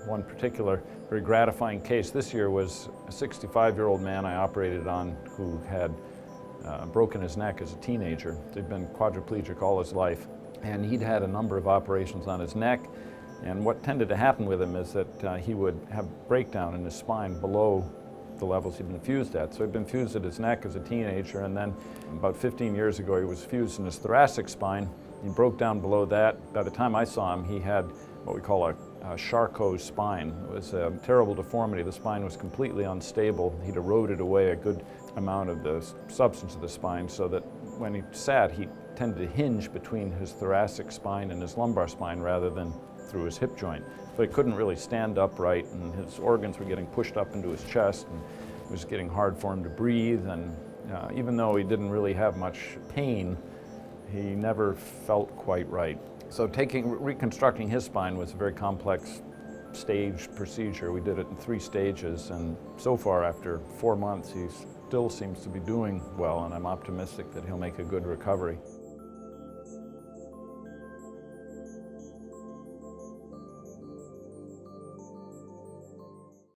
one particular very gratifying case this year was a 65-year-old man I operated on who had broken his neck as a teenager. He'd been quadriplegic all his life, and he'd had a number of operations on his neck. And what tended to happen with him is that he would have breakdown in his spine below the levels he'd been fused at. So he'd been fused at his neck as a teenager, and then about 15 years ago he was fused in his thoracic spine. He broke down below that. By the time I saw him, he had what we call a Charcot spine. It was a terrible deformity. The spine was completely unstable. He'd eroded away a good amount of the substance of the spine, so that when he sat, he tended to hinge between his thoracic spine and his lumbar spine rather than through his hip joint. So he couldn't really stand upright, and his organs were getting pushed up into his chest, and it was getting hard for him to breathe. And even though he didn't really have much pain, he never felt quite right. So reconstructing his spine was a very complex staged procedure. We did it in 3 stages, and so far, after 4 months, he still seems to be doing well, and I'm optimistic that he'll make a good recovery.